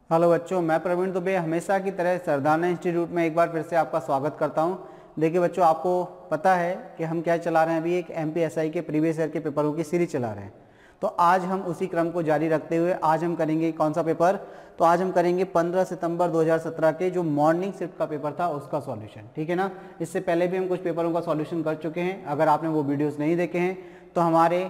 Hello बच्चों, मैं प्रवीण दुबे हमेशा की तरह सरदाना इंस्टीट्यूट में एक बार फिर से आपका स्वागत करता हूं। देखिए बच्चों, आपको पता है कि हम क्या चला रहे हैं, अभी एक एमपीएसआई के प्रीवियस ईयर के पेपरों की सीरीज चला रहे हैं। तो आज हम उसी क्रम को जारी रखते हुए आज हम करेंगे कौन सा पेपर, तो आज हम करेंगे 15 सितंबर 2017 के जो मॉर्निंग शिफ्ट का पेपर था उसका सॉल्यूशन। ठीक है ना। इससे पहले भी हम कुछ पेपरों का सॉल्यूशन कर चुके हैं। अगर आपने वो वीडियोज़ नहीं देखे हैं तो हमारे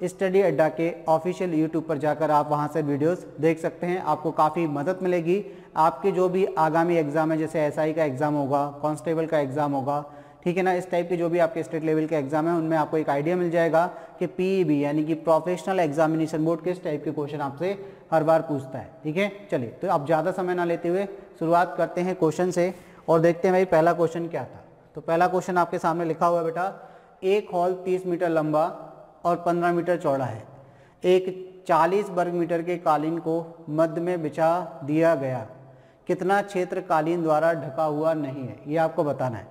स्टडी अड्डा के ऑफिशियल यूट्यूब पर जाकर आप वहां से वीडियोस देख सकते हैं। आपको काफ़ी मदद मिलेगी। आपके जो भी आगामी एग्जाम है, जैसे एसआई का एग्ज़ाम होगा, कांस्टेबल का एग्ज़ाम होगा, ठीक है ना, इस टाइप के जो भी आपके स्टेट लेवल के एग्जाम है उनमें आपको एक आइडिया मिल जाएगा कि पीईबी यानी कि प्रोफेशनल एग्जामिनेशन बोर्ड किस टाइप के क्वेश्चन आपसे हर बार पूछता है। ठीक है, चलिए तो आप ज़्यादा समय ना लेते हुए शुरुआत करते हैं क्वेश्चन से और देखते हैं भाई पहला क्वेश्चन क्या था। तो पहला क्वेश्चन आपके सामने लिखा हुआ है बेटा, एक हॉल 30 मीटर लंबा और 15 मीटर चौड़ा है। एक 40 वर्ग मीटर के कालीन को मध्य में बिछा दिया गया। कितना क्षेत्र कालीन द्वारा ढका हुआ नहीं है, ये आपको बताना है।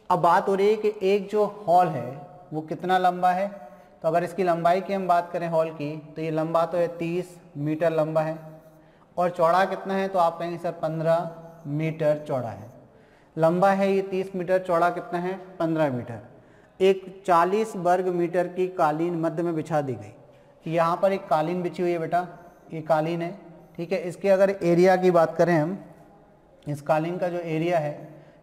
अब बात हो रही है कि एक जो हॉल है वो कितना लंबा है। तो अगर इसकी लंबाई की हम बात करें हॉल की, तो ये लंबा तो है 30 मीटर लंबा है और चौड़ा कितना है, तो आप कहेंगे सर 15 मीटर चौड़ा है। लंबा है ये 30 मीटर, चौड़ा कितना है 15 मीटर। एक 40 वर्ग मीटर की कालीन मध्य में बिछा दी गई। यहाँ पर एक कालीन बिछी हुई है बेटा, ये कालीन है। ठीक है, इसके अगर एरिया की बात करें हम, इस कालीन का जो एरिया है,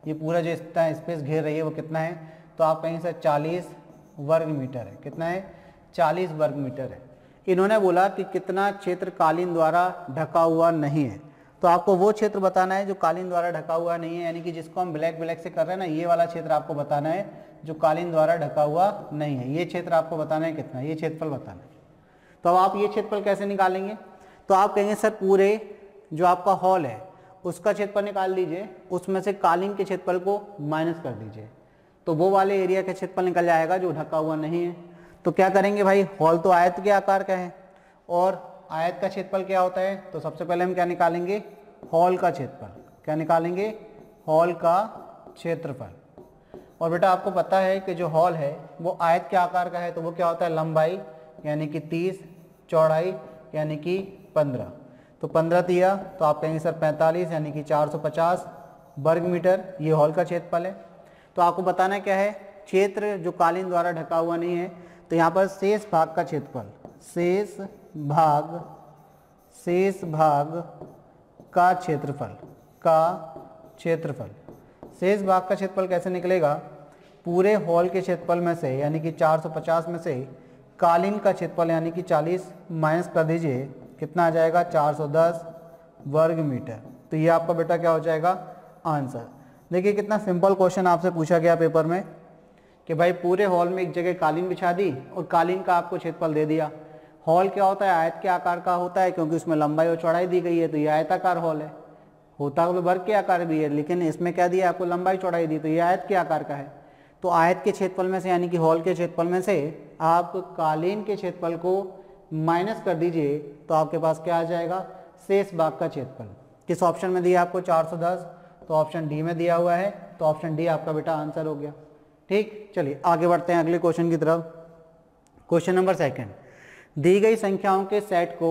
ये पूरा जो इतना स्पेस घेर रही है वो कितना है, तो आप कहेंगे सर 40 वर्ग मीटर है। कितना है, 40 वर्ग मीटर है। इन्होंने बोला कि कितना क्षेत्र कालीन द्वारा ढका हुआ नहीं है। तो आपको वो क्षेत्र बताना है जो कालीन द्वारा ढका हुआ नहीं है, यानी कि जिसको हम ब्लैक से कर रहे हैं ना, ये वाला क्षेत्र आपको बताना है जो कालीन द्वारा ढका हुआ नहीं है। ये क्षेत्र आपको बताना है कितना, ये क्षेत्रफल बताना है। तो अब आप ये क्षेत्रफल कैसे निकालेंगे, तो आप कहेंगे सर पूरे जो आपका हॉल है उसका क्षेत्रफल निकाल दीजिए, उसमें से कालीन के क्षेत्रफल को माइनस कर दीजिए, तो वो वाले एरिया का क्षेत्रफल निकल जाएगा जो ढका हुआ नहीं है। तो क्या करेंगे भाई, हॉल तो आयत के आकार का है और आयत का क्षेत्रफल क्या होता है, तो सबसे पहले हम क्या निकालेंगे, हॉल का क्षेत्रफल। क्या निकालेंगे, हॉल का क्षेत्रफल। और बेटा आपको पता है कि जो हॉल है वो आयत के आकार का है, तो वो क्या होता है, लंबाई यानी कि 30, चौड़ाई यानी कि 15। तो 15 दिया तो आप कहेंगे सर 45 यानी कि 450 वर्ग मीटर, ये हॉल का क्षेत्रफल है। तो आपको बताना क्या है, क्षेत्र जो कालीन द्वारा ढका हुआ नहीं है, तो यहाँ पर शेष भाग का क्षेत्रफल, शेष भाग का क्षेत्रफल। शेष भाग का क्षेत्रफल कैसे निकलेगा, पूरे हॉल के क्षेत्रफल में से यानी कि 450 में से कालीन का क्षेत्रफल यानी कि 40 माइनस कर दीजिए, कितना आ जाएगा 410 वर्ग मीटर। तो ये आपका बेटा क्या हो जाएगा, आंसर। देखिए कितना सिंपल क्वेश्चन आपसे पूछा गया पेपर में कि भाई पूरे हॉल में एक जगह कालीन बिछा दी और कालीन का आपको क्षेत्रफल दे दिया। हॉल क्या होता है, आयत के आकार का होता है, क्योंकि उसमें लंबाई और चौड़ाई दी गई है, तो ये आयताकार हॉल है। होता है वर्ग के आकार भी है, लेकिन इसमें क्या दिया आपको, लंबाई चौड़ाई दी, तो ये आयत के आकार का है। तो आयत के क्षेत्रफल में से यानी कि हॉल के क्षेत्रफल में से आप कालीन के क्षेत्रफल को माइनस कर दीजिए, तो आपके पास क्या आ जाएगा, शेष भाग का क्षेत्रफल। किस ऑप्शन में दिया आपको, 410, तो ऑप्शन डी में दिया हुआ है, तो ऑप्शन डी आपका बेटा आंसर हो गया। ठीक, चलिए आगे बढ़ते हैं अगले क्वेश्चन की तरफ। क्वेश्चन नंबर 2, दी गई संख्याओं के सेट को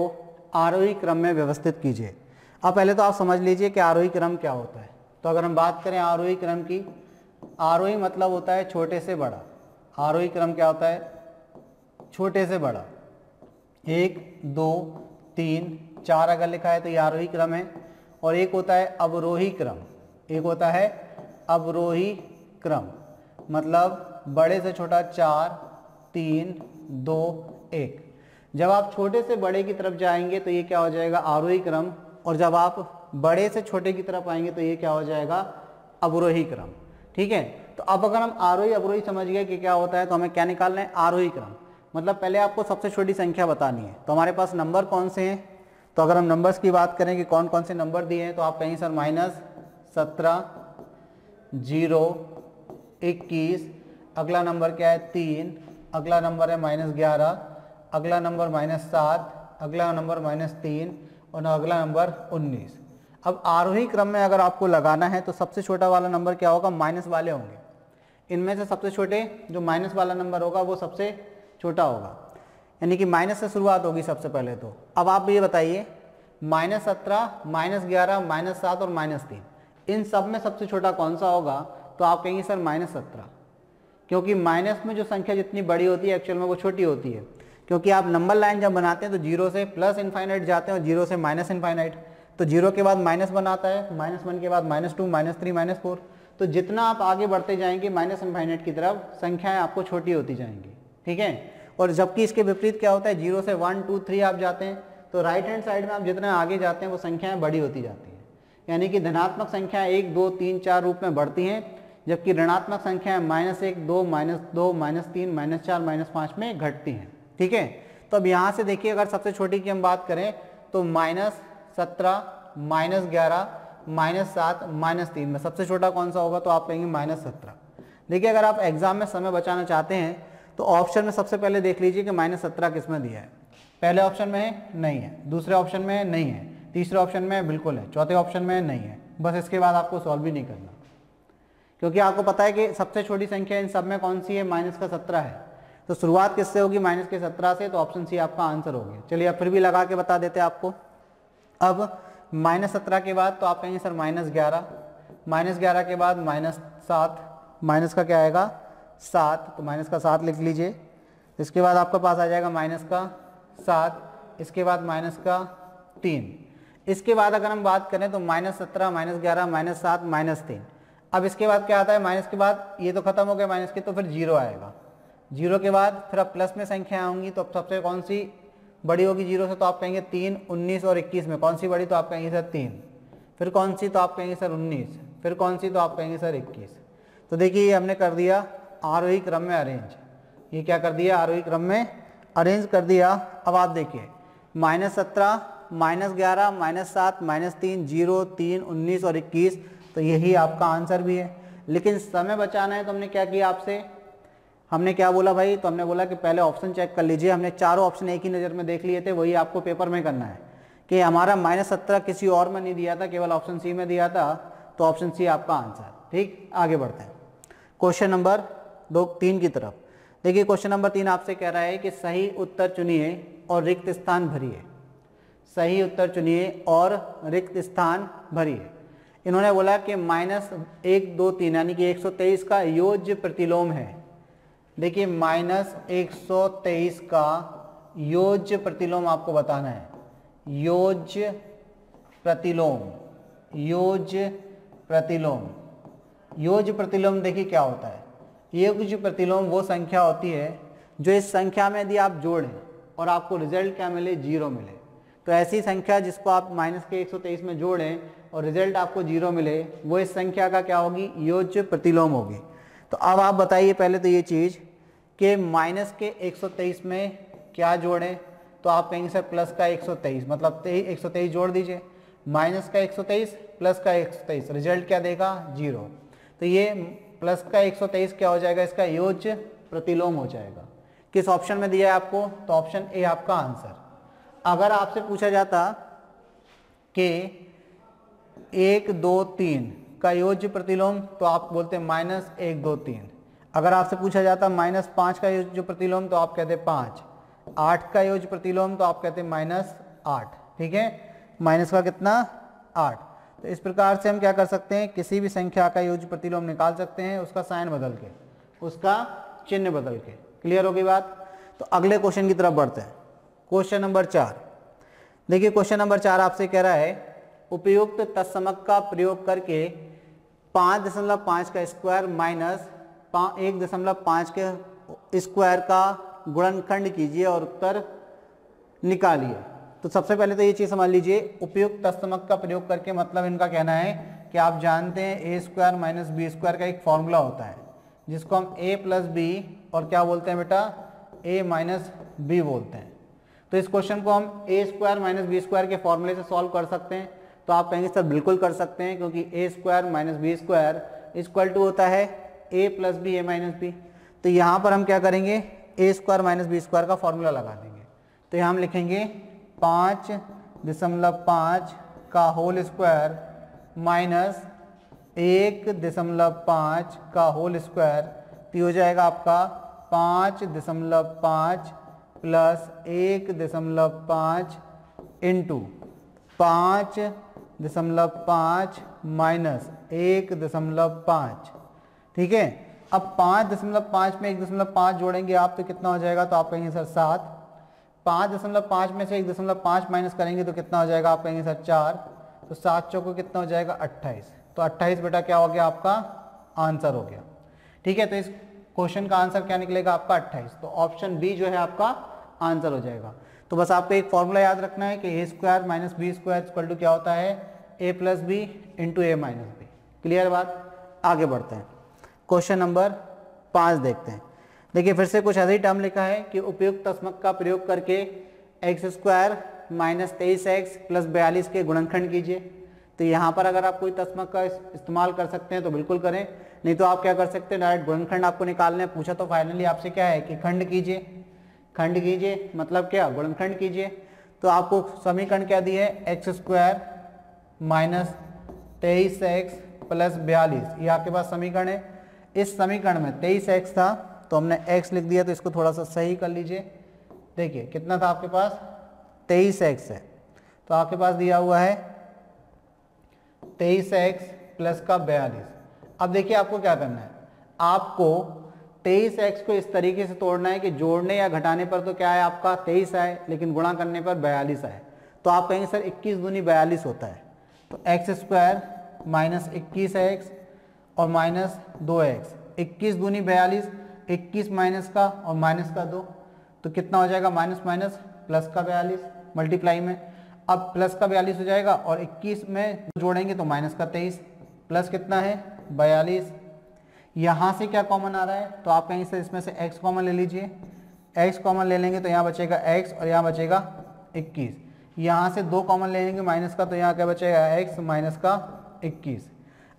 आरोही क्रम में व्यवस्थित कीजिए। अब पहले तो आप समझ लीजिए कि आरोही क्रम क्या होता है। तो अगर हम बात करें आरोही क्रम की, आरोही मतलब होता है छोटे से बड़ा। आरोही क्रम क्या होता है, छोटे से बड़ा। 1, 2, 3, 4 अगर लिखा है तो ये आरोही क्रम है। और एक होता है अवरोही क्रम, एक होता है अवरोही क्रम, मतलब बड़े से छोटा 4, 3, 2, 1। जब आप छोटे से बड़े की तरफ जाएंगे तो ये क्या हो जाएगा, आरोही क्रम, और जब आप बड़े से छोटे की तरफ आएंगे तो ये क्या हो जाएगा, अवरोही क्रम। ठीक है, तो अब अगर हम आरोही अवरोही समझ गए कि क्या होता है, तो हमें क्या निकालना है, आरोही क्रम। मतलब पहले आपको सबसे छोटी संख्या बतानी है। तो हमारे पास नंबर कौन से हैं, तो अगर हम नंबर्स की बात करें कि कौन कौन से नंबर दिए हैं, तो आप कहेंगे सर -17, 0, 21, अगला नंबर क्या है 3, अगला नंबर है -11, अगला नंबर -7, अगला नंबर -3 और अगला नंबर 19। अब आरोही क्रम में अगर आपको लगाना है तो सबसे छोटा वाला नंबर क्या होगा, माइनस वाले होंगे। इनमें से सबसे छोटे जो माइनस वाला नंबर होगा वो सबसे छोटा होगा, यानी कि माइनस से शुरुआत होगी सबसे पहले। तो अब आप ये बताइए -17, -11, -7 और -3, इन सब में सबसे छोटा कौन सा होगा? तो आप कहेंगे सर -17, क्योंकि माइनस में जो संख्या जितनी बड़ी होती है एक्चुअल में वो छोटी होती है, क्योंकि आप नंबर लाइन जब बनाते हैं तो 0 से प्लस इनफाइनाइट जाते हैं और 0 से माइनस इनफाइनाइट, तो 0 के बाद -1 आता है, -1 के बाद -2, -3, -4, तो जितना आप आगे बढ़ते जाएंगे माइनस इनफाइनाइट की तरफ संख्याएं आपको छोटी होती जाएंगी, ठीक है। और जबकि इसके विपरीत क्या होता है, 0 से 1, 2, 3 आप जाते हैं तो राइट हैंड साइड में आप जितना आगे जाते हैं वो संख्याएं बड़ी होती जाती हैं, यानी कि धनात्मक संख्याएं 1, 2, 3, 4 रूप में बढ़ती हैं, जबकि ऋणात्मक संख्याएं -1, -2, -3, -4, -5 में घटती हैं, ठीक है। तो अब यहाँ से देखिए, अगर सबसे छोटी की हम बात करें तो -17, -11, -7, -3 में सबसे छोटा कौन सा होगा? तो आप कहेंगे -17। देखिए, अगर आप एग्जाम में समय बचाना चाहते हैं तो ऑप्शन में सबसे पहले देख लीजिए कि -17 किस में दिया है। पहले ऑप्शन में है, नहीं है। दूसरे ऑप्शन में नहीं है। तीसरे ऑप्शन में बिल्कुल है। चौथे ऑप्शन में नहीं है। बस इसके बाद आपको सॉल्व भी नहीं करना, क्योंकि आपको पता है कि सबसे छोटी संख्या इन सब में कौन सी है? -17 है। तो शुरुआत किससे होगी? -17 से, तो ऑप्शन सी आपका आंसर हो गया। चलिए अब फिर भी लगा के बता देते हैं आपको। अब -17 के बाद तो आप कहेंगे सर -11, -11 के बाद -7, माइनस का क्या आएगा? 7, तो माइनस का 7 लिख लीजिए। इसके बाद आपके पास आ जाएगा -7, इसके बाद -3। इसके बाद अगर हम बात करें तो -17, -11, -7, -3। अब इसके बाद क्या आता है? माइनस के बाद ये तो खत्म हो गया माइनस के, तो फिर 0 आएगा। 0 के बाद फिर अब प्लस में संख्या होंगी, तो अब सबसे कौन सी बड़ी होगी 0 से? तो आप कहेंगे 3, 19 और 21 में कौन सी बड़ी? तो आप कहेंगे सर 3। फिर कौन सी? तो आप कहेंगे सर 19। फिर कौन सी? तो आप कहेंगे सर 21। तो देखिए ये हमने कर दिया आरोही क्रम में अरेंज। ये क्या कर दिया? आरोही क्रम में अरेंज कर दिया। अब आप देखिए -17, -11, -7, -3, 0, 3, 19 और 21, तो यही आपका आंसर भी है। लेकिन समय बचाना है तो हमने क्या किया आपसे? हमने क्या बोला भाई? तो हमने बोला कि पहले ऑप्शन चेक कर लीजिए। हमने चारों ऑप्शन एक ही नज़र में देख लिए थे, वही आपको पेपर में करना है कि हमारा -17 किसी और में नहीं दिया था, केवल ऑप्शन सी में दिया था, तो ऑप्शन सी आपका आंसर। ठीक, आगे बढ़ते हैं क्वेश्चन नंबर 3 की तरफ। देखिए क्वेश्चन नंबर 3 आपसे कह रहा है कि सही उत्तर चुनिए और रिक्त स्थान भरिए। सही उत्तर चुनिए और रिक्त स्थान भरिए। इन्होंने बोला कि -1, 2, 3 यानी कि 123 का योज्य प्रतिलोम है। देखिए -123 का योज्य प्रतिलोम आपको बताना है। योज्य प्रतिलोम, योज्य प्रतिलोम। योज्य प्रतिलोम देखिए क्या होता है? योज्य प्रतिलोम वो संख्या होती है जो इस संख्या में यदि आप जोड़ें और आपको रिजल्ट क्या मिले? 0 मिले, तो ऐसी संख्या जिसको आप -123 में जोड़ें और रिजल्ट आपको 0 मिले, वो इस संख्या का क्या होगी? योज्य प्रतिलोम होगी। तो अब आप बताइए पहले तो ये चीज़ कि -123 में क्या जोड़ें? तो आप कहेंगे सर प्लस का 123, मतलब 123 जोड़ दीजिए। -123 प्लस का 123, रिजल्ट क्या देगा? 0। तो ये प्लस का 123 क्या हो जाएगा? इसका योज्य प्रतिलोम हो जाएगा। किस ऑप्शन में दिया है आपको? तो ऑप्शन ए आपका आंसर। अगर आपसे पूछा जाता कि 1, 2, 3 का योज्य प्रतिलोम, तो आप बोलते -1, 2, 3। अगर आपसे पूछा जाता -5 का योज्य प्रतिलोम, तो आप कहते 5। 8 का योज्य प्रतिलोम, तो आप कहते -8। ठीक है, माइनस का कितना? 8। तो इस प्रकार से हम क्या कर सकते हैं? किसी भी संख्या का योज्य प्रतिलोम निकाल सकते हैं, उसका साइन बदल के, उसका चिन्ह बदल के। क्लियर होगी बात? तो अगले क्वेश्चन की तरफ बढ़ते हैं। Question number 4। देखिए क्वेश्चन नंबर 4 आपसे कह रहा है उपयुक्त तत्समक का प्रयोग करके 5.5 का स्क्वायर माइनस 1.5 के स्क्वायर का गुणनखंड कीजिए और उत्तर निकालिए। तो सबसे पहले तो ये चीज़ समझ लीजिए, उपयुक्त तत्समक का प्रयोग करके मतलब इनका कहना है कि आप जानते हैं ए स्क्वायर माइनस बी स्क्वायर का एक फॉर्मूला होता है जिसको हम a प्लस बी और क्या बोलते हैं बेटा? a माइनस बी बोलते हैं। तो इस क्वेश्चन को हम ए स्क्वायर माइनस बी स्क्वायर के फॉर्मूले से सॉल्व कर सकते हैं। तो आप कहेंगे सर बिल्कुल कर सकते हैं, क्योंकि a square minus B square equal to होता है a plus b a minus b. तो यहाँ पर हम क्या करेंगे? A square minus B square का फॉर्मूला लगा देंगे। तो यहाँ हम लिखेंगे 5.5 का होल स्क्वायर माइनस 1.5 का होल स्क्वायर, तो हो जाएगा आपका 5.5 प्लस 1.5 इंटू 5.5 माइनस 1.5, ठीक है। अब 5.5 में 1.5 जोड़ेंगे आप तो कितना हो जाएगा, तो आप कहेंगे सर 7। 5.5 में से 1.5 माइनस करेंगे तो कितना हो जाएगा, आप कहेंगे सर 4। तो 7 चौको कितना हो जाएगा 28। तो 28 बेटा क्या हो गया, आपका आंसर हो गया, ठीक है। तो इस क्वेश्चन का आंसर क्या निकलेगा आपका 28। तो ऑप्शन बी जो है आपका आंसर हो जाएगा। तो बस आपको एक फॉर्मूला याद रखना है कि a² minus B square equal to क्या होता है, a plus B into a minus B. Clear बात। आगे बढ़ते हैं, क्वेश्चन नंबर 5 देखते हैं। देखिए फिर से कुछ ऐसा ही टर्म लिखा है कि उपयुक्त तस्मक का प्रयोग करके x² माइनस 23x प्लस 42 के गुणनखंड कीजिए। तो यहाँ पर अगर आप कोई तस्मक का इस्तेमाल कर सकते हैं तो बिल्कुल करें, नहीं तो आप क्या कर सकते हैं, डायरेक्ट गुणनखंड आपको निकालने पूछा तो फाइनली आपसे क्या है कि खंड कीजिए। खंड कीजिए मतलब क्या, गुणनखंड कीजिए। तो आपको समीकरण क्या दिए है, x² माइनस 23x प्लस 42, ये आपके पास समीकरण है। इस समीकरण में 23x था तो हमने x लिख दिया, तो इसको थोड़ा सा सही कर लीजिए। देखिए कितना था आपके पास, 23x है, तो आपके पास दिया हुआ है 23x प्लस का 42। अब देखिए आपको क्या करना है, आपको 23x को इस तरीके से तोड़ना है कि जोड़ने या घटाने पर तो क्या है आपका 23 आए, लेकिन गुणा करने पर 42 आए। तो आप कहेंगे सर 21 दूनी 42 होता है, तो x² माइनस 21x और माइनस 2x, 21 दूनी 42, 21 माइनस का और माइनस का 2, तो कितना हो जाएगा, माइनस माइनस प्लस का 42 मल्टीप्लाई में। अब प्लस का 42 हो जाएगा और 21 में जोड़ेंगे तो माइनस का 23, प्लस कितना है 42। यहाँ से क्या कॉमन आ रहा है, तो आप कहेंगे सर इसमें से x कॉमन ले लीजिए। x कॉमन ले लेंगे तो यहाँ बचेगा x और यहाँ बचेगा 21। यहाँ से 2 कॉमन ले लेंगे माइनस का, तो यहाँ क्या बचेगा x माइनस का 21।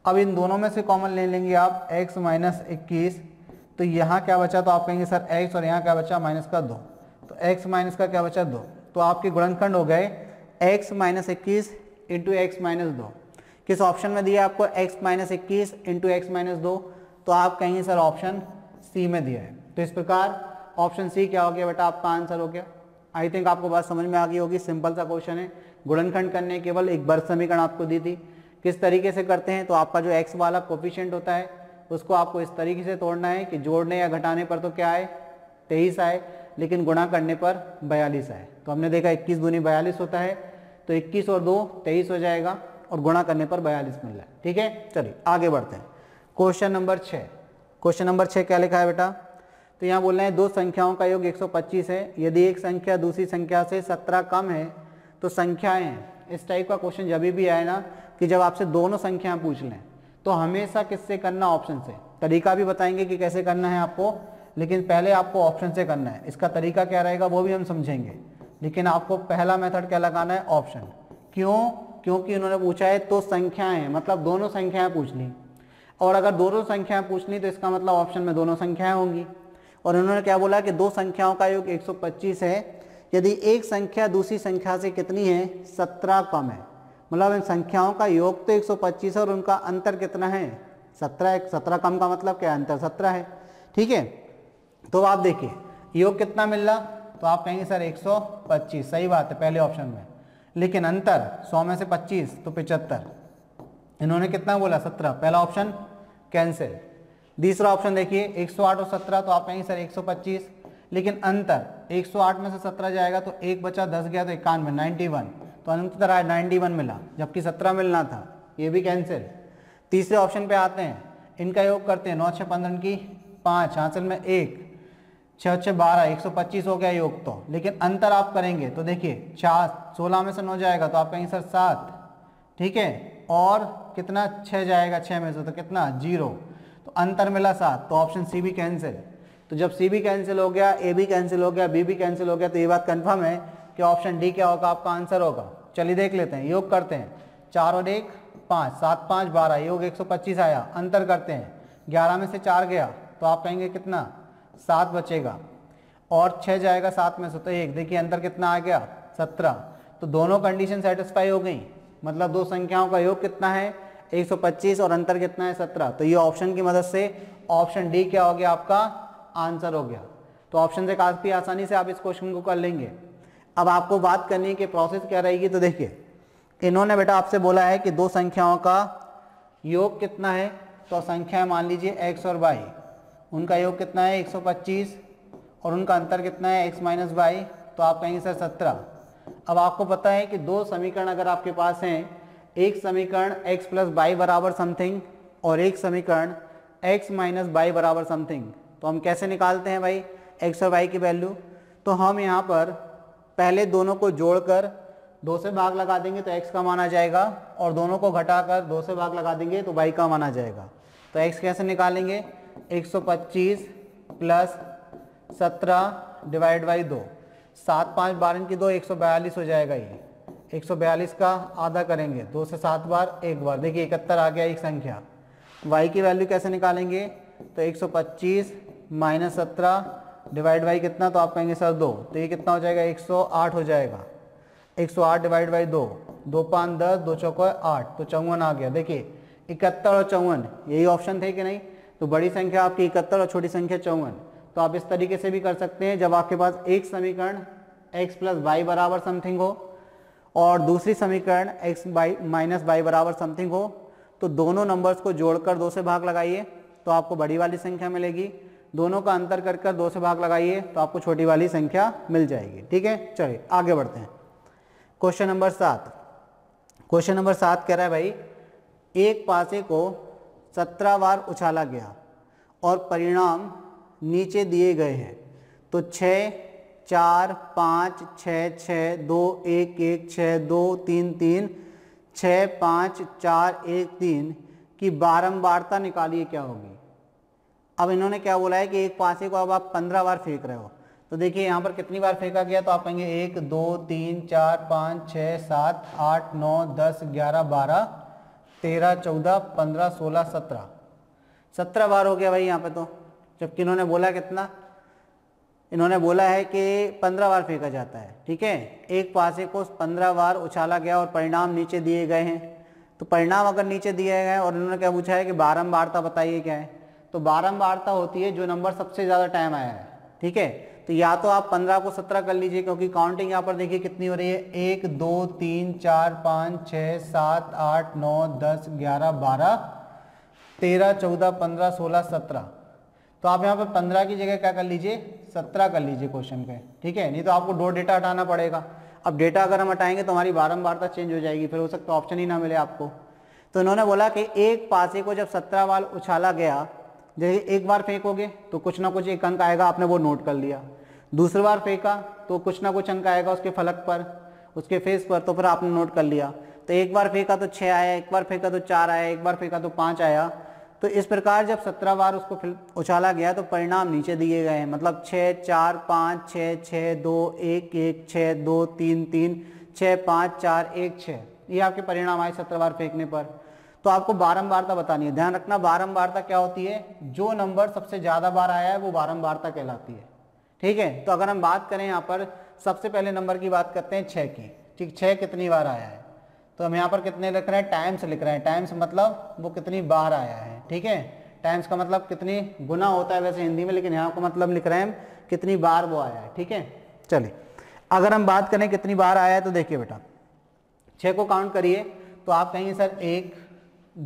अब इन दोनों में से कॉमन ले लेंगे आप x माइनस 21, तो यहाँ क्या बचा, तो आप कहेंगे सर x और यहाँ क्या बचा माइनस का 2, तो x माइनस का क्या बचा 2। तो आपके गुणनखंड हो गए x minus 21 into x minus 2। किस ऑप्शन में दिया आपको, x minus 21 into x minus 2, तो आप कहेंगे सर ऑप्शन सी में दिया है। तो इस प्रकार ऑप्शन सी क्या हो गया बेटा, आपका आंसर हो गया। आई थिंक आपको बात समझ में आ गई होगी, सिंपल सा क्वेश्चन है। गुणनखंड करने केवल एक वर्ग समीकरण आपको दी थी, किस तरीके से करते हैं, तो आपका जो x वाला कोफिशिएंट होता है उसको आपको इस तरीके से तोड़ना है कि जोड़ने या घटाने पर तो क्या आए 23 आए, लेकिन गुणा करने पर 42 आए। तो हमने देखा 21 दूनी 42 होता है, तो 21 और 2 23 हो जाएगा और गुणा करने पर 42 मिल रहा है, ठीक है। चलिए आगे बढ़ते हैं, क्वेश्चन नंबर 6। क्वेश्चन नंबर 6 क्या लिखा है बेटा, तो यहाँ बोल रहे हैं दो संख्याओं का योग 125 है, यदि एक संख्या दूसरी संख्या से 17 कम है तो संख्याएं हैं। इस टाइप का क्वेश्चन जब भी आए ना कि जब आपसे दोनों संख्याएं पूछ लें तो हमेशा किससे करना, ऑप्शन से। तरीका भी बताएंगे कि कैसे करना है आपको, लेकिन पहले आपको ऑप्शन से करना है। इसका तरीका क्या रहेगा वो भी हम समझेंगे, लेकिन आपको पहला मेथड क्या लगाना है, ऑप्शन। क्यों, क्योंकि उन्होंने पूछा है तो संख्याएं, मतलब दोनों संख्याएं पूछ ली, और अगर दोनों संख्याएं पूछ ली तो इसका मतलब ऑप्शन में दोनों संख्याएं होंगी। और उन्होंने क्या बोला कि दो संख्याओं का योग 125 है, यदि एक संख्या दूसरी संख्या से कितनी है 17 कम है। मतलब इन संख्याओं का योग तो 125 है और उनका अंतर कितना है 17। 17 कम का मतलब क्या, अंतर 17 है, ठीक है। तो आप देखिए योग कितना मिल रहा, तो आप कहेंगे सर 125, सही बात है पहले ऑप्शन में, लेकिन अंतर 100 में से 25 तो 75। इन्होंने कितना बोला 17, पहला ऑप्शन कैंसिल। दूसरा ऑप्शन देखिए 108 और 17, तो आप कहेंगे सर 125, लेकिन अंतर 108 में से 17 जाएगा तो 1 बचा 10 गया तो 91 91, तो अंतर 91 मिला, जबकि 17 मिलना था, ये भी कैंसिल। तीसरे ऑप्शन पे आते हैं, इनका योग करते हैं 9 6 15 की 5, हासिल में 1 6 6 12, 125 हो गया योग तो, लेकिन अंतर आप करेंगे तो देखिए 16 में से 9 जाएगा तो आप कहेंगे सर 7, ठीक है, और कितना 6 जाएगा 6 में से तो कितना 0, तो अंतर मिला 7, तो ऑप्शन सी भी कैंसिल। तो जब सी भी कैंसिल हो गया, ए भी कैंसिल हो गया, बी भी कैंसिल हो गया, तो ये बात कंफर्म है कि ऑप्शन डी क्या होगा, आपका आंसर होगा। चलिए देख लेते हैं, योग करते हैं 4 और 1 5, 7 5 12, योग 125 आया। अंतर करते हैं 11 में से 4 गया तो आप कहेंगे कितना 7 बचेगा, और 6 जाएगा 7 में से तो 1, देखिए अंतर कितना आ गया 17। तो दोनों कंडीशन सेटिस्फाई हो गई, मतलब दो संख्याओं का योग कितना है 125 और अंतर कितना है 17। तो ये ऑप्शन की मदद से ऑप्शन डी क्या हो गया, आपका आंसर हो गया। तो ऑप्शन से काफी आसानी से आप इस क्वेश्चन को कर लेंगे। अब आपको बात करनी है कि प्रोसेस क्या रहेगी, तो देखिए इन्होंने बेटा आपसे बोला है कि दो संख्याओं का योग कितना है, तो संख्या मान लीजिए x और y, उनका योग कितना है 125 और उनका अंतर कितना है x माइनस वाई, तो आप कहेंगे सर 17। अब आपको पता है कि दो समीकरण अगर आपके पास हैं, एक समीकरण x प्लस वाई बराबर समथिंग और एक समीकरण x माइनस वाई बराबर समथिंग, तो हम कैसे निकालते हैं भाई x और y की वैल्यू। तो हम यहाँ पर पहले दोनों को जोड़कर 2 से भाग लगा देंगे तो x का मान आ जाएगा, और दोनों को घटाकर 2 से भाग लगा देंगे तो y का मान आ जाएगा। तो x कैसे निकालेंगे, 125 प्लस 17 डिवाइड बाई 2, 7 5 12 की 2, 142 हो जाएगा। ये 142 का आधा करेंगे, 2 से 7 बार, एक बार, देखिए 71 आ गया एक संख्या। y की वैल्यू कैसे निकालेंगे, तो 125 माइनस 17 डिवाइड बाई कितना, तो आप कहेंगे सर 2, तो ये कितना हो जाएगा 108 हो जाएगा। 108 डिवाइड बाई 2, 2 5 10, 2 चौको 8, तो 54 आ गया। देखिए 71 और 54 यही ऑप्शन थे कि नहीं, तो बड़ी संख्या आपकी 71 और छोटी संख्या 54। तो आप इस तरीके से भी कर सकते हैं, जब आपके पास एक समीकरण x प्लस वाई बराबर समथिंग हो और दूसरी समीकरण x माइनस वाई बराबर समथिंग हो, तो दोनों नंबर्स को जोड़कर 2 से भाग लगाइए तो आपको बड़ी वाली संख्या मिलेगी, दोनों का अंतर कर 2 से भाग लगाइए तो आपको छोटी वाली संख्या मिल जाएगी। ठीक है, चलिए आगे बढ़ते हैं। Question number 7। क्वेश्चन नंबर 7 कह रहा है भाई, एक पासे को 17 बार उछाला गया और परिणाम नीचे दिए गए हैं, तो 6 4 5 6 6 2 1 1 6 2 3 3 6 5 4 1 3 की बारंबारता निकालिए क्या होगी। अब इन्होंने क्या बोला है कि एक पासे को अब आप 15 बार फेंक रहे हो, तो देखिए यहाँ पर कितनी बार फेंका गया, तो आप कहेंगे 1 2 3 4 5 6 7 8 9 10 11 12 13 14 15 16 17, 17 बार हो गया भाई यहाँ पे। तो जबकि इन्होंने बोला कितना, इन्होंने बोला है कि 15 बार फेंका जाता है। ठीक है, एक पासे को 15 बार उछाला गया और परिणाम नीचे दिए गए हैं, तो परिणाम अगर नीचे दिए गए हैं और इन्होंने क्या पूछा है कि बारंबारता बताइए क्या है, तो बारंबारता होती है जो नंबर सबसे ज़्यादा टाइम आया है। ठीक है, तो या तो आप 15 को 17 कर लीजिए, क्योंकि काउंटिंग यहाँ पर देखिए कितनी हो रही है, 1 2 3 4 5 6 7 8 9 10 11 12 13 14 15 16 17, तो आप यहाँ पर 15 की जगह क्या कर लीजिए 17 कर लीजिए क्वेश्चन के। ठीक है, नहीं तो आपको 2 डेटा हटाना पड़ेगा। अब डेटा अगर हम हटाएंगे तो हमारी बारंबारता चेंज हो जाएगी, फिर हो सकता है ऑप्शन ही ना मिले आपको। तो इन्होंने बोला कि एक पासे को जब 17 बार उछाला गया, जैसे एक बार फेंकोगे तो कुछ ना कुछ एक अंक आएगा, आपने वो नोट कर लिया, दूसरी बार फेंका तो कुछ ना कुछ अंक आएगा उसके फलक पर, उसके फेस पर, तो फिर आपने नोट कर लिया। तो एक बार फेंका तो 6 आया, एक बार फेंका तो 4 आया, एक बार फेंका तो 5 आया। तो इस प्रकार जब 17 बार उसको उछाला गया तो परिणाम नीचे दिए गए हैं, मतलब 6 4 5 6 6 2 1 1 6 2 3 3 6 5 4 1 6, ये आपके परिणाम आए 17 बार फेंकने पर। तो आपको बारंबारता बतानी है, ध्यान रखना बारंबारता क्या होती है, जो नंबर सबसे ज़्यादा बार आया है वो बारंबारता कहलाती है। ठीक है, तो अगर हम बात करें यहाँ पर सबसे पहले नंबर की बात करते हैं 6 की। ठीक, 6 कितनी बार आया है, तो हम यहाँ पर कितने लिख रहे हैं, टाइम्स लिख रहे हैं। टाइम्स मतलब वो कितनी बार आया है। ठीक है, टाइम्स का मतलब कितनी गुना होता है वैसे हिंदी में, लेकिन यहाँ को मतलब लिख रहे हैं कितनी बार वो आया है। ठीक है, चलिए अगर हम बात करें कितनी बार आया है, तो देखिए बेटा 6 को काउंट करिए, तो आप कहेंगे सर 1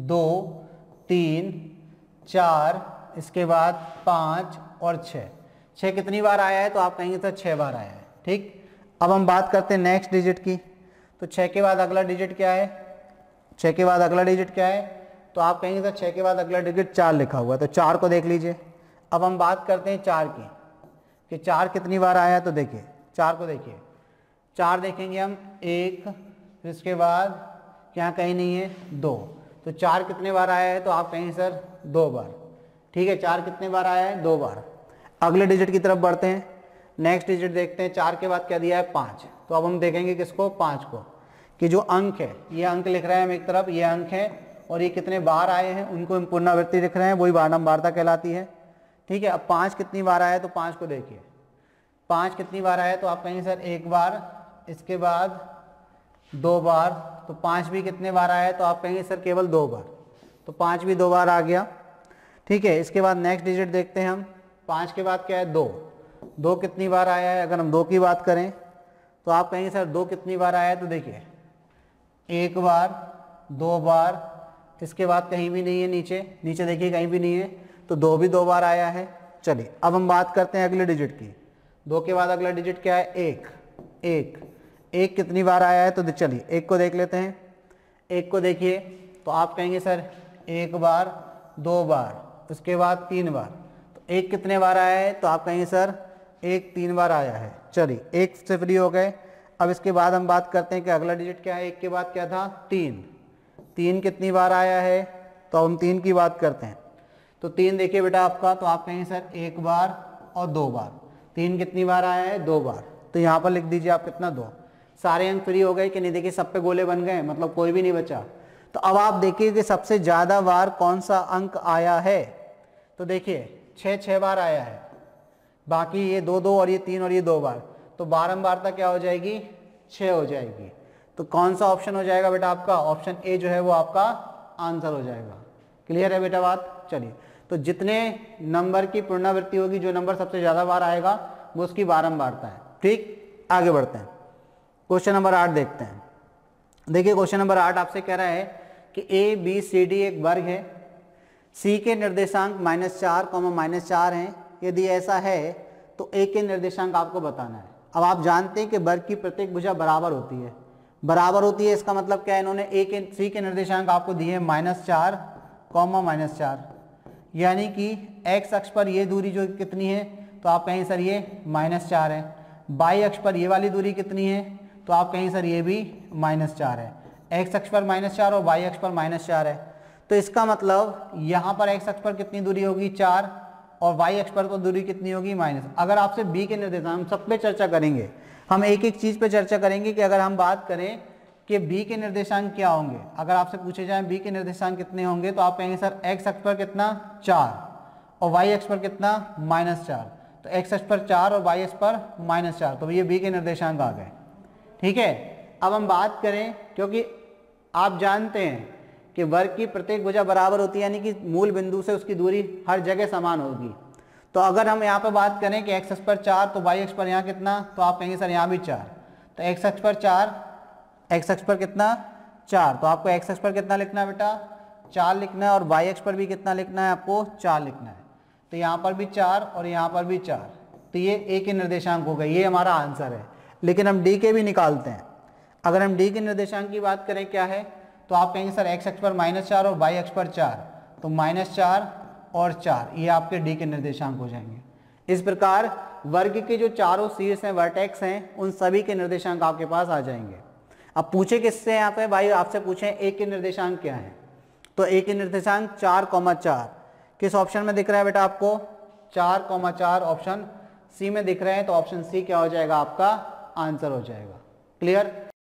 2 3 4, इसके बाद 5 और 6, 6 कितनी बार आया है, तो आप कहेंगे सर 6 बार आया है। ठीक, अब हम बात करते हैं नेक्स्ट डिजिट की, तो 6 के बाद अगला डिजिट क्या है, 6 के बाद अगला डिजिट क्या है, तो आप कहेंगे सर 6 के बाद अगला डिजिट 4 लिखा हुआ है, तो 4 को देख लीजिए। अब हम बात करते हैं 4 की कि 4 कितनी बार आया है, तो देखिए 4 को देखिए, 4 देखेंगे हम 1, फिर इसके बाद यहाँ कहीं नहीं है 2, तो 4 कितने बार आया है, तो आप कहेंगे सर 2 बार। ठीक है, 4 कितने बार आया है, 2 बार। अगले डिजिट की तरफ बढ़ते हैं, नेक्स्ट डिजिट देखते हैं, 4 के बाद क्या दिया है 5, तो अब हम देखेंगे किसको, 5 को, कि जो अंक है, ये अंक लिख रहे हैं हम एक तरफ, ये अंक है और ये कितने बार आए हैं उनको हम पुनरावृत्ति लिख रहे हैं, वही बारंबारता कहलाती है। ठीक है, अब 5 कितनी बार आया है, तो 5 को देखिए, 5 कितनी बार आया है, तो आप कहेंगे सर 1 बार, इसके बाद 2 बार, तो 5 भी कितने बार आया है, तो आप कहेंगे सर केवल 2 बार, तो 5 भी 2 बार आ गया। ठीक है, इसके बाद नेक्स्ट डिजिट देखते हैं हम, 5 के बाद क्या है 2, 2 कितनी बार आया है, अगर हम 2 की बात करें तो आप कहेंगे सर 2 कितनी बार आया है, तो देखिए एक बार, दो बार, इसके बाद कहीं भी नहीं है, नीचे नीचे देखिए कहीं भी नहीं है, तो 2 भी 2 बार आया है। चलिए अब हम बात करते हैं अगले डिजिट की। 2 के बाद अगला डिजिट क्या है? 1। 1 कितनी बार आया है? तो चलिए 1 को देख लेते हैं। 1 को देखिए तो आप कहेंगे सर 1 बार, 2 बार, उसके बाद 3 बार, तो 1 कितने बार आया है? तो आप कहेंगे सर 1 3 बार आया है। चलिए 1 से फ्री हो गए। अब इसके बाद हम बात करते हैं कि अगला डिजिट क्या है। 1 के बाद क्या था? 3। 3 कितनी बार आया है? तो हम 3 की बात करते हैं। तो 3 देखिए बेटा आपका, तो आप कहेंगे सर 1 बार और 2 बार। 3 कितनी बार आया है? 2 बार। तो यहाँ पर लिख दीजिए आप कितना? 2। सारे अंक फ्री हो गए कि नहीं? देखिए सब पे गोले बन गए, मतलब कोई भी नहीं बचा। तो अब आप देखिए कि सबसे ज़्यादा बार कौन सा अंक आया है। तो देखिए 6 बार आया है, बाकी ये 2 2 और ये 3 और ये 2 बार, तो बारंबारता क्या हो जाएगी? 6 हो जाएगी। तो कौन सा ऑप्शन हो जाएगा बेटा आपका? ऑप्शन ए जो है वो आपका आंसर हो जाएगा। क्लियर है बेटा बात? चलिए, तो जितने नंबर की पुनरावृत्ति होगी, जो नंबर सबसे ज़्यादा बार आएगा वो उसकी बारंबारता है। ठीक, आगे बढ़ते हैं। क्वेश्चन नंबर 8 देखते हैं। देखिए क्वेश्चन नंबर 8 आपसे कह रहा है कि ए बी सी डी एक वर्ग है, सी के निर्देशांक -4, -4 हैं। यदि ऐसा है तो ए के निर्देशांक आपको बताना है। अब आप जानते हैं कि वर्ग की प्रत्येक भुजा बराबर होती है। बराबर होती है इसका मतलब क्या है? इन्होंने सी के निर्देशांक आपको दिए हैं -4, -4, यानी कि एक्स अक्ष पर ये दूरी जो कितनी है? तो आप कहें सर ये -4 है। वाई अक्ष पर ये वाली दूरी कितनी है? तो आप कहें सर ये भी -4 है। एक्स अक्ष पर -4 और वाई अक्ष पर -4 है। तो इसका मतलब यहाँ पर एक्स अक्ष पर कितनी दूरी होगी? 4, और वाई अक्ष पर तो दूरी कितनी होगी? -। अगर आपसे बी के निर्देशांक, हम सब पे चर्चा करेंगे, हम एक एक चीज़ पे चर्चा करेंगे कि अगर हम बात करें कि बी के निर्देशांक क्या होंगे, अगर आपसे पूछे जाएं बी के निर्देशांक कितने होंगे, तो आप कहेंगे सर एक्स अक्ष पर कितना? 4, और वाई अक्ष पर कितना? -4। तो एक्स अक्ष पर 4 और वाई अक्ष पर -4, तो ये बी के निर्देशांक आ गए। ठीक है, अब हम बात करें, क्योंकि आप जानते हैं कि वर्ग की प्रत्येक भुजा बराबर होती है, यानी कि मूल बिंदु से उसकी दूरी हर जगह समान होगी। तो अगर हम यहाँ पर बात करें कि एक्स अक्ष पर 4, तो वाई अक्ष पर यहाँ कितना? तो आप कहेंगे सर यहाँ भी 4। तो एक्स अक्ष पर 4, एक्स अक्ष पर कितना? 4। तो आपको एक्स अक्ष पर कितना लिखना है बेटा? 4 लिखना है, और वाई अक्ष पर भी कितना लिखना है? आपको 4 लिखना है। तो यहाँ पर भी 4 और यहाँ पर भी 4, तो ये ए के निर्देशांक हो गए, ये हमारा आंसर है। लेकिन हम डी के भी निकालते हैं। अगर हम डी के निर्देशांक की बात करें क्या है, तो आप कहेंगे सर एक्स अक्ष पर -4 और वाई अक्ष पर 4, तो -4 और 4 ये आपके डी के निर्देशांक हो जाएंगे। इस प्रकार वर्ग के जो चारों शीर्ष हैं, वर्टेक्स हैं, उन सभी के निर्देशांक आपके पास आ जाएंगे। अब पूछे किससे यहाँ पे भाई? आपसे पूछे ए के निर्देशांक क्या है, तो ए के निर्देशांक 4,4 किस ऑप्शन में दिख रहा है बेटा आपको? 4,4 ऑप्शन सी में दिख रहे हैं। तो ऑप्शन सी क्या हो जाएगा? आपका आंसर हो जाएगा। क्लियर?